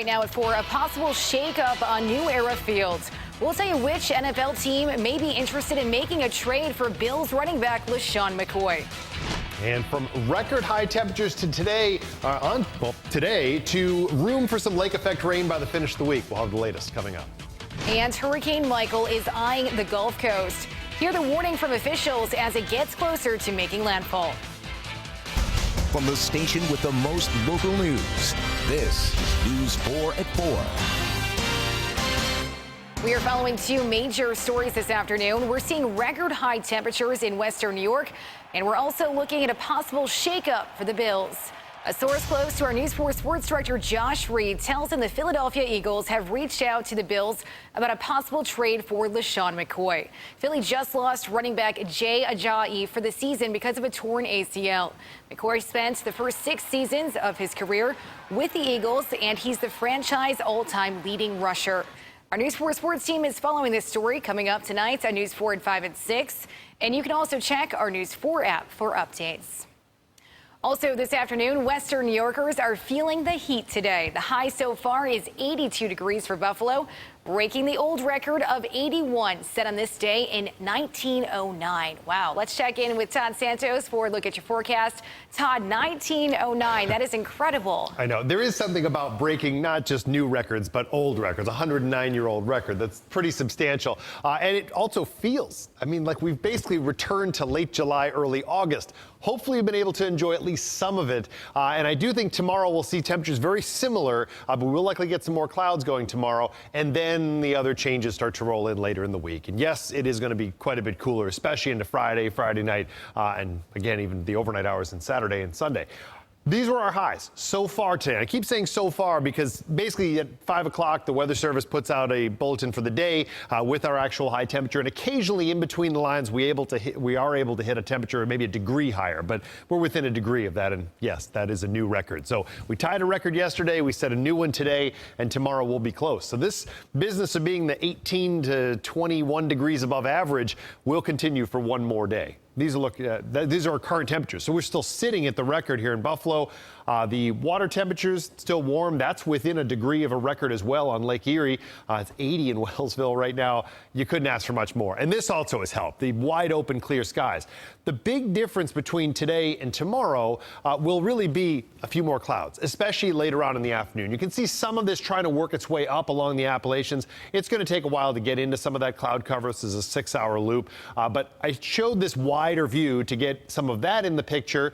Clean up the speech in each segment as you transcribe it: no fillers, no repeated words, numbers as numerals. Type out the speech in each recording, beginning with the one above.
right now for a possible shakeup on New Era Field. We'll tell you which NFL team may be interested in making a trade for Bills running back LeSean McCoy. And from record high temperatures to today, today to room for some lake effect rain by the finish of the week. We'll have the latest coming up. And Hurricane Michael is eyeing the Gulf Coast. Hear the warning from officials as it gets closer to making landfall. From the station with the most local news, this is News 4 at 4. We are following two major stories this afternoon. We're seeing record high temperatures in western New York, and we're also looking at a possible shakeup for the Bills. A source close to our News 4 sports director Josh Reed tells him the Philadelphia Eagles have reached out to the Bills about a possible trade for LeSean McCoy. Philly just lost running back Jay Ajayi for the season because of a torn ACL. McCoy spent the first 6 seasons of his career with the Eagles, and he's the franchise all-time leading rusher. Our News 4 sports team is following this story coming up tonight on News 4 at 5 and 6. And you can also check our News 4 app for updates. Also this afternoon, Western New Yorkers are feeling the heat today. The high so far is 82 degrees for Buffalo, breaking the old record of 81 set on this day in 1909. Wow. Let's check in with Todd Santos for a look at your forecast. Todd, 1909. That is incredible. I know. There is something about breaking not just new records, but old records. A 109-year-old record. That's pretty substantial. And it also feels, like we've basically returned to late July, early August. Hopefully you've been able to enjoy at least some of it. And I do think tomorrow we'll see temperatures very similar, but we'll likely get some more clouds going tomorrow. And then the other changes start to roll in later in the week. And yes, it is going to be quite a bit cooler, especially into Friday night, and again, even the overnight hours on Saturday and Sunday. These were our highs so far today. I keep saying so far because basically at 5 o'clock, the Weather Service puts out a bulletin for the day with our actual high temperature. And occasionally in between the lines, we are able to hit a temperature maybe a degree higher. But we're within a degree of that. And yes, that is a new record. So we tied a record yesterday. We set a new one today. And tomorrow we'll be close. So this business of being the 18 to 21 degrees above average will continue for one more day. These are our current temperatures. So we're still sitting at the record here in Buffalo. The water temperatures still warm. That's within a degree of a record as well on Lake Erie. It's 80 in Wellsville right now. You couldn't ask for much more. And this also has helped, the wide open clear skies. The big difference between today and tomorrow will really be a few more clouds, especially later on in the afternoon. You can see some of this trying to work its way up along the Appalachians. It's going to take a while to get into some of that cloud cover. This is a 6-hour loop. But I showed this wider view to get some of that in the picture.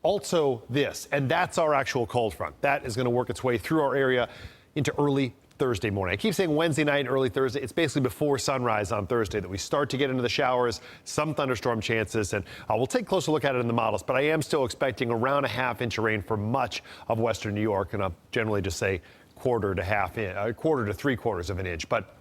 Also this, and that's our actual cold front. That is going to work its way through our area into early Thursday morning. I keep saying Wednesday night and early Thursday. It's basically before sunrise on Thursday that we start to get into the showers, some thunderstorm chances, and we'll take a closer look at it in the models. But I am still expecting around a half-inch of rain for much of western New York, and I'll generally just say quarter to 3/4 of an inch. But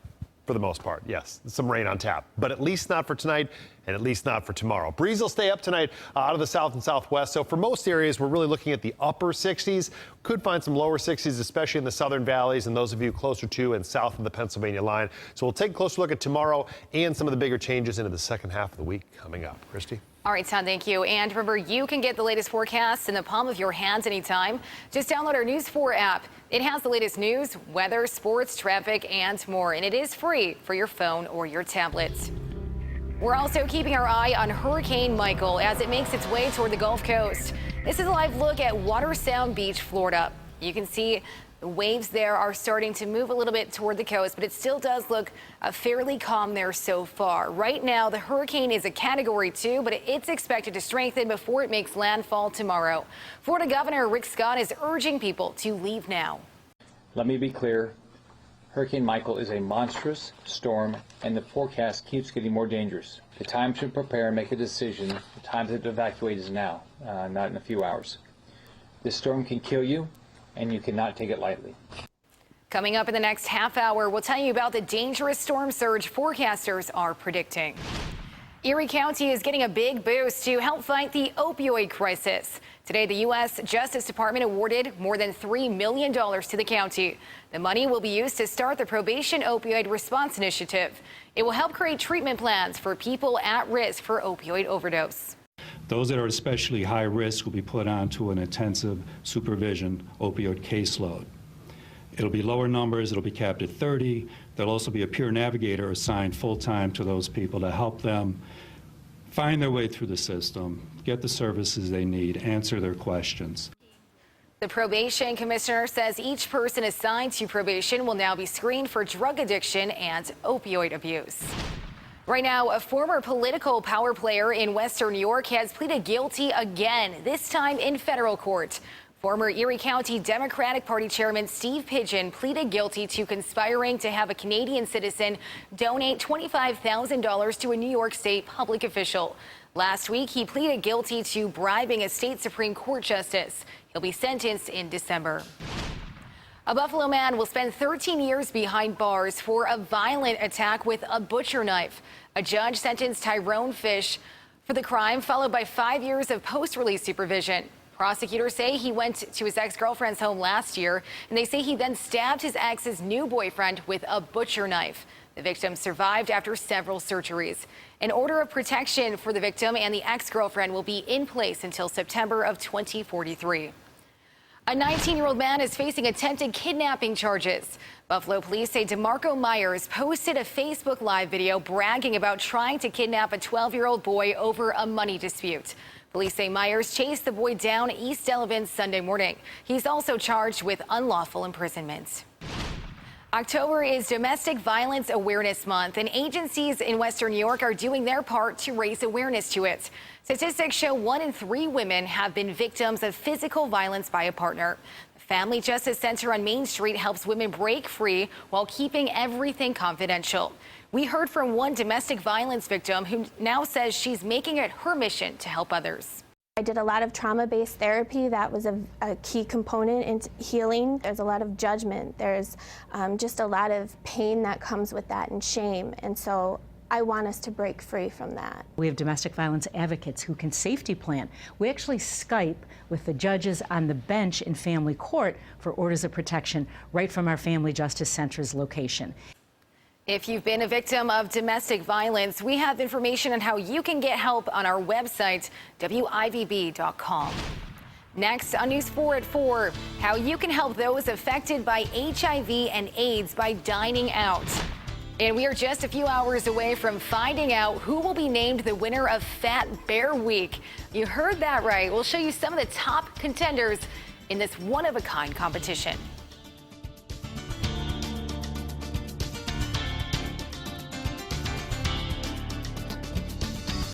for the most part, yes, some rain on tap, but at least not for tonight and at least not for tomorrow. Breeze will stay up tonight out of the south and southwest. So for most areas, we're really looking at the upper 60s. Could find some lower 60s, especially in the southern valleys and those of you closer to and south of the Pennsylvania line. So we'll take a closer look at tomorrow and some of the bigger changes into the second half of the week coming up. Christy? All right, Todd, thank you. And remember, you can get the latest forecasts in the palm of your hands anytime. Just download our News 4 app. It has the latest news, weather, sports, traffic, and more. And it is free for your phone or your tablet. We're also keeping our eye on Hurricane Michael as it makes its way toward the Gulf Coast. This is a live look at Watersound Beach, Florida. You can see the waves there are starting to move a little bit toward the coast, but it still does look fairly calm there so far. Right now, the hurricane is a Category 2, but it's expected to strengthen before it makes landfall tomorrow. Florida Governor Rick Scott is urging people to leave now. Let me be clear. Hurricane Michael is a monstrous storm, and the forecast keeps getting more dangerous. The time to prepare and make a decision, the time to evacuate is now, not in a few hours. This storm can kill you, and you cannot take it lightly. Coming up in the next half hour, we'll tell you about the dangerous storm surge forecasters are predicting. Erie County is getting a big boost to help fight the opioid crisis. Today, the U.S. Justice Department awarded more than $3 million to the county. The money will be used to start the Probation Opioid Response Initiative. It will help create treatment plans for people at risk for opioid overdose. Those that are especially high risk will be put onto an intensive supervision opioid caseload. It'll be lower numbers. It'll be capped at 30. There'll also be a peer navigator assigned full-time to those people to help them find their way through the system, get the services they need, answer their questions. The probation commissioner says each person assigned to probation will now be screened for drug addiction and opioid abuse. Right now, a former political power player in Western New York has pleaded guilty again, this time in federal court. Former Erie County Democratic Party Chairman Steve Pigeon pleaded guilty to conspiring to have a Canadian citizen donate $25,000 to a New York State public official. Last week, he pleaded guilty to bribing a state Supreme Court justice. He'll be sentenced in December. A Buffalo man will spend 13 years behind bars for a violent attack with a butcher knife. A judge sentenced Tyrone Fish for the crime, followed by 5 years of post-release supervision. Prosecutors say he went to his ex-girlfriend's home last year, and they say he then stabbed his ex's new boyfriend with a butcher knife. The victim survived after several surgeries. An order of protection for the victim and the ex-girlfriend will be in place until September of 2043. A 19-year-old man is facing attempted kidnapping charges. Buffalo police say DeMarco Myers posted a Facebook Live video bragging about trying to kidnap a 12-year-old boy over a money dispute. Police say Myers chased the boy down East Delavan Sunday morning. He's also charged with unlawful imprisonment. October is Domestic Violence Awareness Month, and agencies in Western New York are doing their part to raise awareness to it. Statistics show 1 in 3 women have been victims of physical violence by a partner. The Family Justice Center on Main Street helps women break free while keeping everything confidential. We heard from one domestic violence victim who now says she's making it her mission to help others. I did a lot of trauma-based therapy. That was a key component in healing. There's a lot of judgment. There's just a lot of pain that comes with that and shame. And so I want us to break free from that. We have domestic violence advocates who can safety plan. We actually Skype with the judges on the bench in family court for orders of protection right from our Family Justice Center's location. If you've been a victim of domestic violence, we have information on how you can get help on our website, WIVB.com. Next on News 4 at 4, how you can help those affected by HIV and AIDS by dining out. And we are just a few hours away from finding out who will be named the winner of Fat Bear Week. You heard that right. We'll show you some of the top contenders in this one-of-a-kind competition.